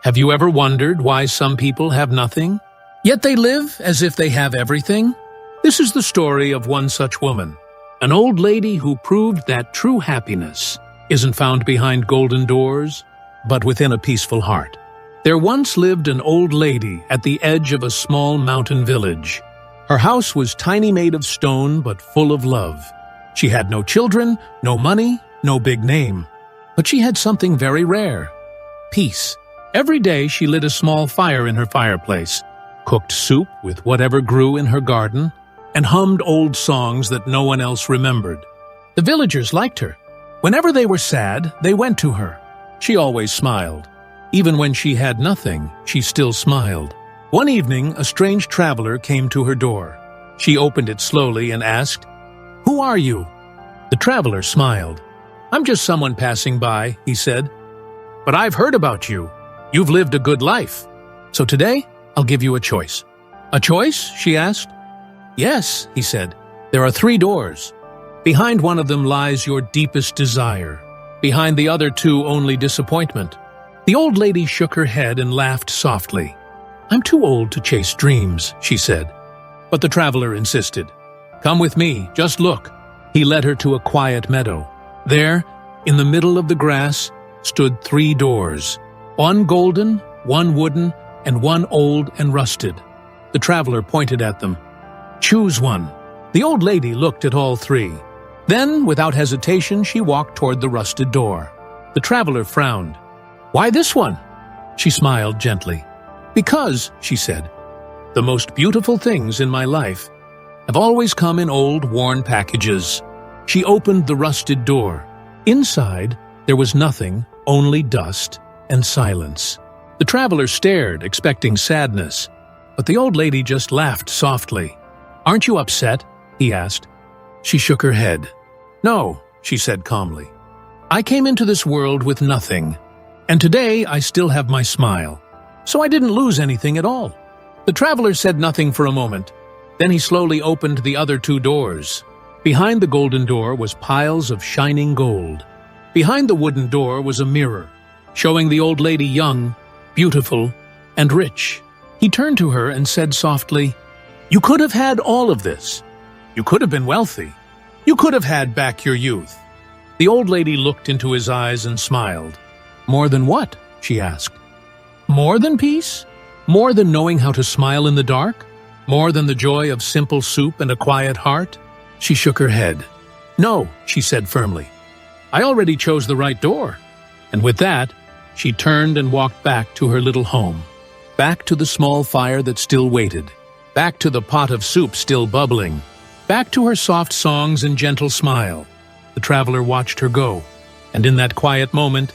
Have you ever wondered why some people have nothing, yet they live as if they have everything? This is the story of one such woman, an old lady who proved that true happiness isn't found behind golden doors, but within a peaceful heart. There once lived an old lady at the edge of a small mountain village. Her house was tiny, made of stone, but full of love. She had no children, no money, no big name. But she had something very rare: peace. Every day she lit a small fire in her fireplace, cooked soup with whatever grew in her garden, and hummed old songs that no one else remembered. The villagers liked her. Whenever they were sad, they went to her. She always smiled. Even when she had nothing, she still smiled. One evening, a strange traveler came to her door. She opened it slowly and asked, "Who are you?" The traveler smiled. "I'm just someone passing by," he said. "But I've heard about you. You've lived a good life. So today, I'll give you a choice." "A choice?" she asked. "Yes," he said. "There are 3 doors. Behind one of them lies your deepest desire. Behind the other 2, only disappointment." The old lady shook her head and laughed softly. "I'm too old to chase dreams," she said. But the traveler insisted. "Come with me, just look." He led her to a quiet meadow. There, in the middle of the grass, stood 3 doors. One golden, one wooden, and one old and rusted. The traveler pointed at them. "Choose one." The old lady looked at all 3. Then, without hesitation, she walked toward the rusted door. The traveler frowned. "Why this one?" She smiled gently. "Because," she said, "the most beautiful things in my life have always come in old, worn packages." She opened the rusted door. Inside, there was nothing, only dust and silence. The traveler stared, expecting sadness, but the old lady just laughed softly. "Aren't you upset?" he asked. She shook her head. "No," she said calmly. "I came into this world with nothing, and today I still have my smile. So I didn't lose anything at all." The traveler said nothing for a moment. Then he slowly opened the other 2 doors. Behind the golden door was piles of shining gold. Behind the wooden door was a mirror, showing the old lady young, beautiful, and rich. He turned to her and said softly, "You could have had all of this. You could have been wealthy. You could have had back your youth." The old lady looked into his eyes and smiled. "More than what?" she asked. "More than peace? More than knowing how to smile in the dark? More than the joy of simple soup and a quiet heart?" She shook her head. "No," she said firmly. "I already chose the right door." And with that, she turned and walked back to her little home. Back to the small fire that still waited. Back to the pot of soup still bubbling. Back to her soft songs and gentle smile. The traveler watched her go, and in that quiet moment,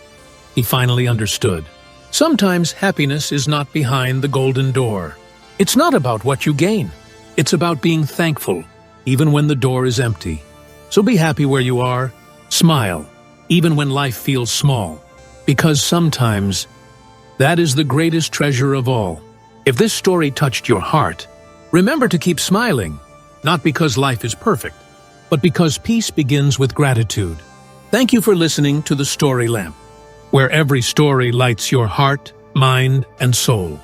he finally understood. Sometimes happiness is not behind the golden door. It's not about what you gain. It's about being thankful, even when the door is empty. So be happy where you are. Smile, even when life feels small. Because sometimes, that is the greatest treasure of all. If this story touched your heart, remember to keep smiling, not because life is perfect, but because peace begins with gratitude. Thank you for listening to The Story Lamp, where every story lights your heart, mind, and soul.